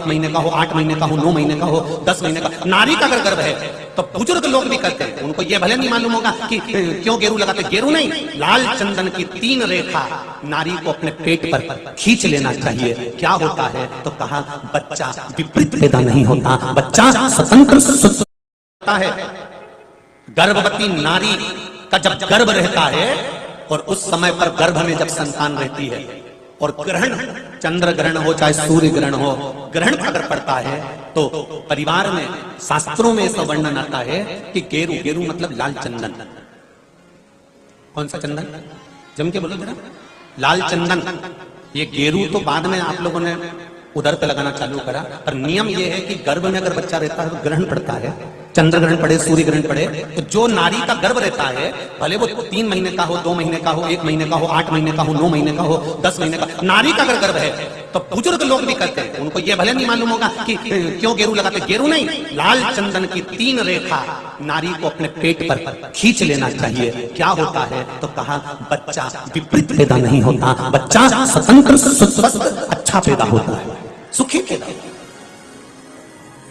1 महीने का हो, 8 महीने का हो, 9 महीने का हो, 10 महीने का। नारी का अगर गर्भ है तो बुजुर्ग लोग भी करते हैं, उनको ये भले नहीं मालूम होगा कि क्यों गेरू लगाते। गेरू नहीं, लाल चंदन की 3 रेखा नारी को अपने पेट पर खींच लेना चाहिए। क्या होता है तो कहा बच्चा विपरीत पैदा नहीं होता, बच्चा स्वतंत्र होता है। गर्भवती नारी का जब गर्भ रहता है और उस समय पर गर्भ में जब संतान रहती है और ग्रहण, चंद्र ग्रहण हो चाहे सूर्य ग्रहण हो, ग्रहण अगर पड़ता है तो परिवार में, शास्त्रों में ऐसा वर्णन आता है कि गेरू, गेरू मतलब लाल चंदन। कौन सा चंदन? जम के बोलो जरा। लाल चंदन। ये गेरू तो बाद में आप लोगों ने उधर पे लगाना चालू करा, पर नियम यह है कि गर्भ में अगर बच्चा रहता है तो ग्रहण पड़ता है, चंद्र ग्रहण पड़े, सूर्य ग्रहण पड़े, तो जो नारी का गर्भ रहता है, भले वो 3 महीने का हो, 2 महीने का हो, 1 महीने का हो, 8 महीने का हो, 9 महीने का हो, 10 महीने का, नारी का अगर गर्भ है तो बुजुर्ग लोग भी करते हैं, उनको ये भले नहीं मालूम होगा कि क्यों गेरू लगाते। गेरू नहीं, लाल चंदन की 3 रेखा नारी को अपने पेट पर खींच लेना चाहिए। क्या होता है तो कहा बच्चा विपरीत पैदा नहीं होता, बच्चा स्वतंत्र स्वस्थ अच्छा पैदा होता है, सुखी पैदा।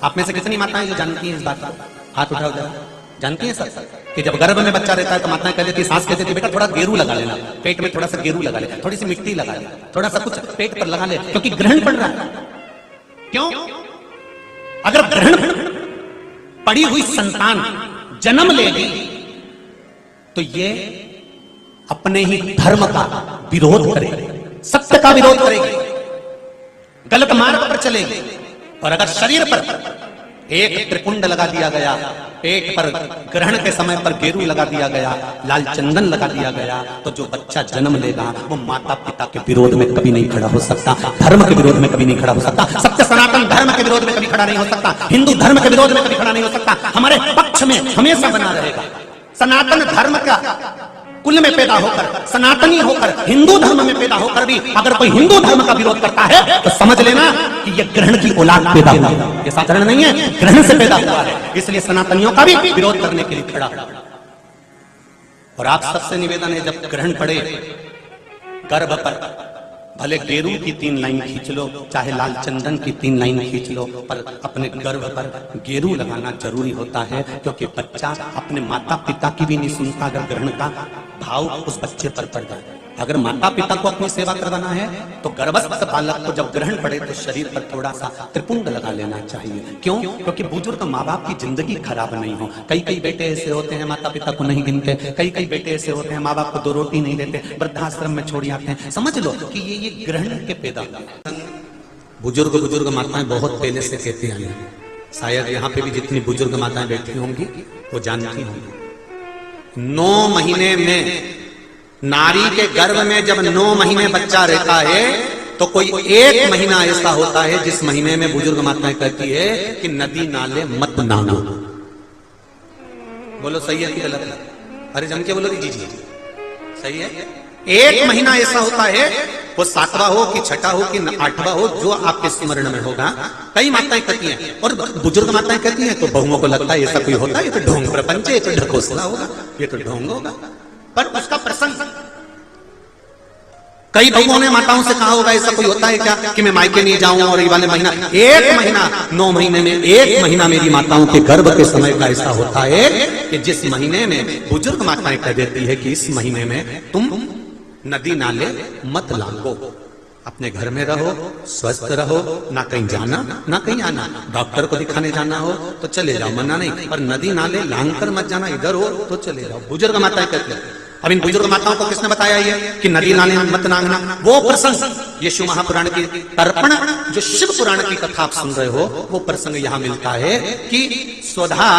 आप में से कितनी माताएं जो जानती हैं इस बात को? हाथ उठाओ जरा। जानती हैं सर कि जब गर्भ में बच्चा रहता है तो माताएं कह देती, सास कहती थी बेटा थोड़ा गेरू लगा लेना, पेट में थोड़ा सा गेरू लगा ले, थोड़ी सी मिट्टी लगा ले, थोड़ा सा कुछ पेट पर लगा ले, क्योंकि ग्रहण पड़ रहा है। क्यों? अगर ग्रहण पड़ी हुई संतान जन्म लेगी तो ये अपने ही धर्म का विरोध करेगी, सत्य का विरोध करेगी, गलत मार्ग पर चलेगी। और अगर शरीर पर एक त्रिपुंड लगा दिया गया, पेट पर ग्रहण के समय पर गेरू लगा दिया गया, लाल चंदन लगा दिया गया, तो जो बच्चा जन्म लेगा वो माता पिता के विरोध में कभी नहीं खड़ा हो सकता, धर्म के विरोध में कभी नहीं खड़ा हो सकता, सत्य सनातन धर्म के विरोध में कभी खड़ा नहीं हो सकता, हिंदू धर्म के विरोध में कभी खड़ा नहीं हो सकता, हमारे पक्ष में हमेशा बना रहेगा। सनातन धर्म का कुल में पैदा होकर, सनातनी होकर, हिंदू धर्म में पैदा होकर भी अगर कोई हिंदू धर्म का विरोध करता है तो समझ लेना कि यह ग्रहण की औलाद पैदा हुआ है, ये साधारण नहीं है, ग्रहण से पैदा हुआ है। इसलिए सनातनियों का भी विरोध करने के लिए खड़ा। और आप सबसे निवेदन है, जब ग्रहण पड़े गर्भ पर, भले गेरू की 3 लाइन खींच लो, चाहे लाल चंदन की 3 लाइन खींच लो, पर अपने गर्भ पर गेरू लगाना जरूरी होता है, क्योंकि बच्चा अपने माता पिता की भी नहीं सुनता अगर ग्रहण का भाव उस बच्चे पर पड़ जाए। अगर माता पिता को अपनी सेवा करवाना है तो गर्भस्थ बालक को जब ग्रहण पड़े तो शरीर पर थोड़ा सा त्रिपुंड लगा लेना चाहिए। क्यों? क्योंकि बुजुर्ग माँ बाप की जिंदगी खराब नहीं हो। कई बेटे ऐसे होते हैं माता पिता को नहीं गिनते, कई बेटे ऐसे होते हैं माँ बाप को 2 रोटी नहीं देते, वृद्धाश्रम में छोड़ आते हैं। समझ लो कि ये ग्रहण के पैदा बुजुर्ग माताएं बहुत पहले से कहती आई हैं, शायद यहाँ पे भी जितनी बुजुर्ग माताएं बैठी होंगी वो जानती होंगी। 9 महीने में, नारी के गर्भ में जब 9 महीने बच्चा रहता है तो कोई 1 महीना ऐसा होता है जिस महीने में बुजुर्ग माताएं कहती है कि नदी नाले मत नहाना। बोलो सही है कि गलत है? अरे जम के बोलो जी जी सही है। 1 महीना ऐसा होता है, वो 7वां हो कि 6ठा हो कि 8वां हो, जो आपके स्मरण में होगा। कई माताएं कहती हैं और बुजुर्ग माताएं कहती हैं तो बहुओं को लगता है ऐसा कोई होता है, ये तो ढोंग प्रपंच है, ये तो ढकोसला होगा, ये तो ढोंग होगा। पर उसका प्रसंग, कई बहुओं ने माताओं से कहा होगा ऐसा कोई होता है क्या कि मैं मायके नहीं जाऊं और ये वाले महीना, 1 महीना 9 महीने में 1 महीना मेरी माताओं के गर्भ के समय का ऐसा होता है कि जिस महीने में बुजुर्ग माताएं कह देती है कि इस महीने में तुम नदी नाले मत लांगो, अपने घर में रहो, स्वस्थ रहो, ना कहीं जाना ना कहीं आना। डॉक्टर को दिखाने जाना हो तो चले जाओ, मना नहीं, पर नदी नाले लांग कर मत जाना, इधर हो तो चले जाओ। बुजुर्ग माताएं कहती हैं। अब इन बुजुर्ग माताओं को किसने बताया ये कि नदी नाले मत नांगना? वो प्रसंग यीशु महापुराण की तर्पण, जो शिव पुराण की कथा आप सुन रहे हो, वो प्रसंग यहां मिलता है कि स्वधा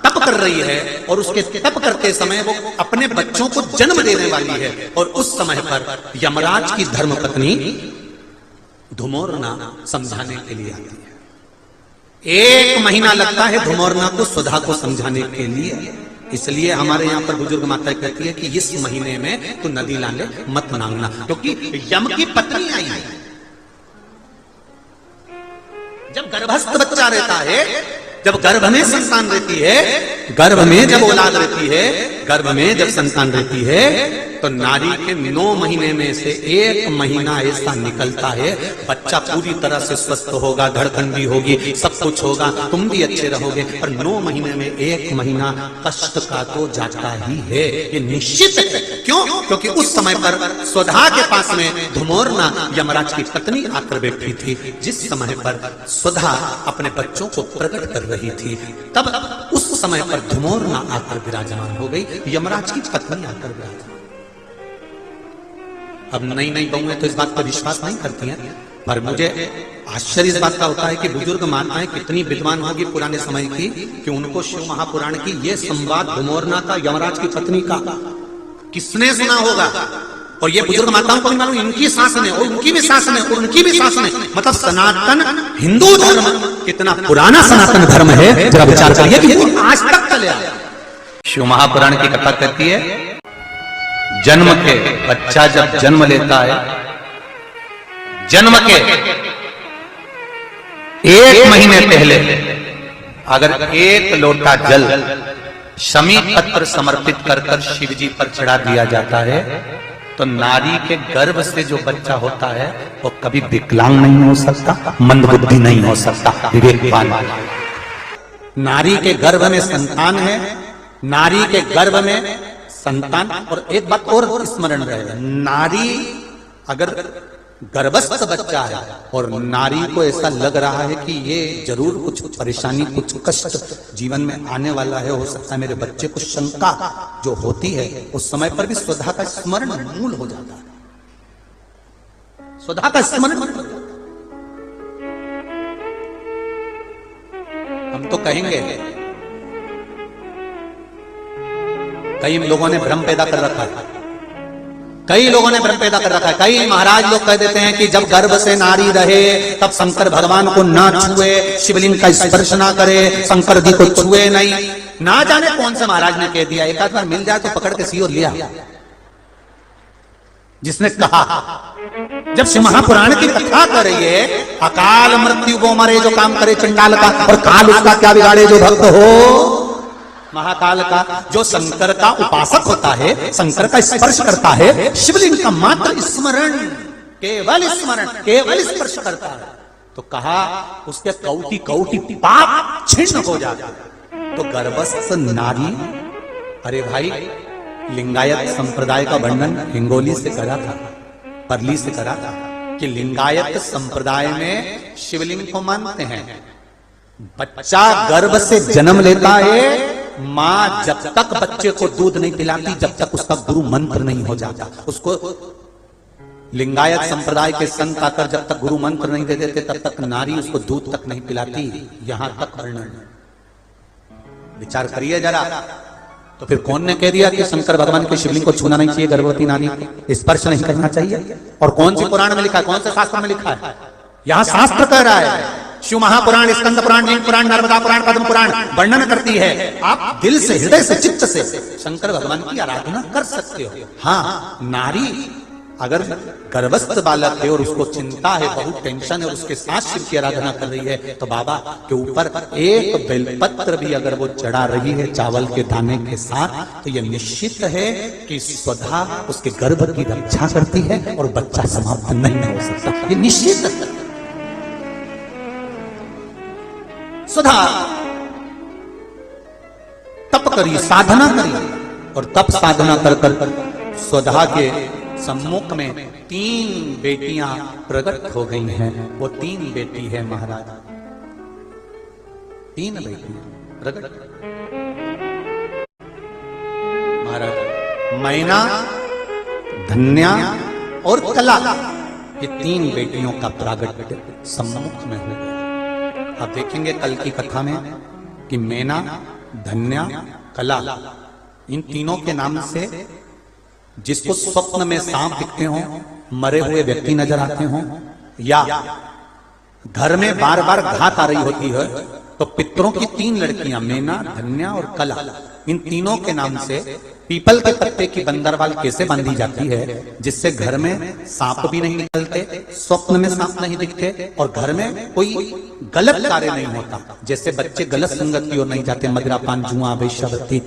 तप कर रही है और उसके तप करते समय वो अपने बच्चों को जन्म देने वाली है, और उस समय पर यमराज की धर्मपत्नी धुमोरना समझाने के लिए आती है। 1 महीना लगता है धुमोरना को स्वधा को समझाने के लिए। इसलिए हमारे यहाँ पर बुजुर्ग माता कहती है कि इस महीने में तो नदी नाले मत नांगना, क्योंकि यम की पत्नी आई है। जब गर्भस्थ बच्चा रहता है जब गर्भ में संतान रहती है, गर्भ में जब औलाद रहती है, गर्भ में जब संतान रहती है, तो नारी के 9 महीने में से 1 महीना ऐसा निकलता है, बच्चा पूरी तरह से स्वस्थ होगा, धड़कन भी होगी, सब कुछ होगा, तुम भी अच्छे रहोगे, पर 9 महीने में 1 महीना कष्ट का तो जाता ही है, ये निश्चित है। क्यों? क्योंकि उस समय पर स्वधा के पास में धुमोरना यमराज की पत्नी आकर बैठी थी। जिस समय पर स्वधा अपने बच्चों को प्रकट कर रही थी, तब उस समय पर धुमोरना आकर विराजमान हो गई, यमराज की पत्नी आकर विराजमान। अब नई नई बहुएं तो इस बात पर विश्वास नहीं करती हैं, पर मुझे आश्चर्य इस बात का होता है कि बुजुर्ग माताएं कितनी विद्वान होगी पुराने समय की, कि उनको शिव महापुराण की ये संवाद धुमोरना का यमराज की पत्नी का किसने सुना होगा। और ये बुजुर्ग माताओं को भी मालूम, इनकी सास ने और उनकी भी सास ने और उनकी भी सास ने, मतलब सनातन हिंदू धर्म कितना पुराना सनातन धर्म है, जरा विचार करिए कि वो आज तक चले आया। शिव महापुराण की कथा कहती है, जन्म के बच्चा जब जन्म लेता है, जन्म के 1 महीने पहले अगर 1 लोटा जल शमी पत्र समर्पित कर शिव जी पर चढ़ा दिया जाता है, तो नारी के गर्भ से जो बच्चा होता है वो कभी विकलांग नहीं हो सकता, मंदबुद्धि नहीं हो सकता, विवेकवान। नारी के गर्भ में संतान है, नारी के गर्भ में संतान। और एक बात और स्मरण रहे, नारी अगर गर्भस्थ बच्चा है और नारी को ऐसा लग रहा है कि ये जरूर कुछ परेशानी, कुछ कष्ट जीवन में आने वाला है, हो सकता है मेरे बच्चे को शंका जो होती है, उस समय पर भी स्वधा का स्मरण मूल हो जाता है, स्वधा का स्मरण। हम तो कहेंगे, कई लोगों ने भ्रम पैदा कर रखा है, कई लोगों ने भ्रम पैदा कर रखा है। कई महाराज लोग कह देते हैं कि जब गर्भ से नारी रहे तब शंकर भगवान को ना छुए, शिवलिंग का स्पर्श ना करे, शंकर जी को छुए नहीं। ना जाने कौन से महाराज ने कह दिया, एक आध बार मिल जाए तो पकड़ के सी और लिया, जिसने कहा। जब शिव महापुराण की कथा कर रही है, अकाल मृत्यु वो मरे जो काम करे चंडाल का, और काल उसका क्या बिगाड़े जो भक्त हो महाकाल का। जो शंकर का उपासक होता है, शंकर का स्पर्श करता है, शिवलिंग का मात्र स्मरण, केवल स्मरण, केवल स्पर्श करता है, तो कहा उसके कौटि कौटि पाप छिन्न हो जाते। तो गर्भस्थ नारी, अरे भाई लिंगायत संप्रदाय का वर्णन हिंगोली से करा था, परली से करा था, कि लिंगायत संप्रदाय में शिवलिंग को मानते हैं। बच्चा गर्भ से जन्म लेता है, मां जब तक बच्चे को दूध नहीं पिलाती, जब तक उसका गुरु मंत्र नहीं हो जाता, उसको लिंगायत संप्रदाय के संत आकर जब तक गुरु मंत्र नहीं दे देते, तब तक नारी उसको दूध तक नहीं पिलाती। यहां तक वर्णन, विचार करिए जरा। तो फिर कौन ने कह दिया कि शंकर भगवान के शिवलिंग को छूना नहीं चाहिए, गर्भवती नारी को स्पर्श नहीं करना चाहिए? और कौन सी पुराण में लिखा है, कौन से शास्त्र में लिखा है? यहां शास्त्र कह रहा है, शिव महापुराण, स्कंद पुराण, नील पुराण, नर्मदा पुराण, पद्म पुराण वर्णन करती है। आप दिल से, हृदय से, चित्त से शंकर भगवान की आराधना कर सकते हो। हाँ, नारी अगर गर्भस्थ बालक है और उसको चिंता है, बहुत टेंशन है, और उसके साथ शिव की आराधना कर रही है, तो बाबा के ऊपर एक बेलपत्र भी अगर वो चढ़ा रही है चावल के दाने के साथ, तो यह निश्चित है कि स्वधा उसके गर्भ की रक्षा करती है और बच्चा समाप्त नहीं हो सकता, ये निश्चित है। स्वधा तप करी, साधना करी, और तप साधना कर कर स्वधा के सम्मुख में 3 बेटियां प्रकट हो गई हैं। वो 3 बेटी है महाराज, 3 बेटियां प्रकट महाराज, मैना, धन्या और कला, ये 3 बेटियों का प्रागट्य सम्मुख में हो गया। आप देखेंगे कल की कथा में कि मैना, धन्या, कला, इन तीनों के नाम से जिसको स्वप्न में सांप दिखते हो, मरे हुए व्यक्ति नजर आते हो, या घर में बार बार घात आ रही होती है, तो पितरों की 3 लड़कियां मैना, धन्या और कला, इन तीनों के नाम से पीपल के पत्ते की बंदरवाल कैसे बांधी जाती है जिससे घर में सांप भी नहीं निकलते, स्वप्न में सांप नहीं दिखते और घर में कोई गलत कार्य नहीं होता। जैसे बच्चे गलत संगत की ओर नहीं जाते, मदिरापान जुआ वेश्यावृत्ति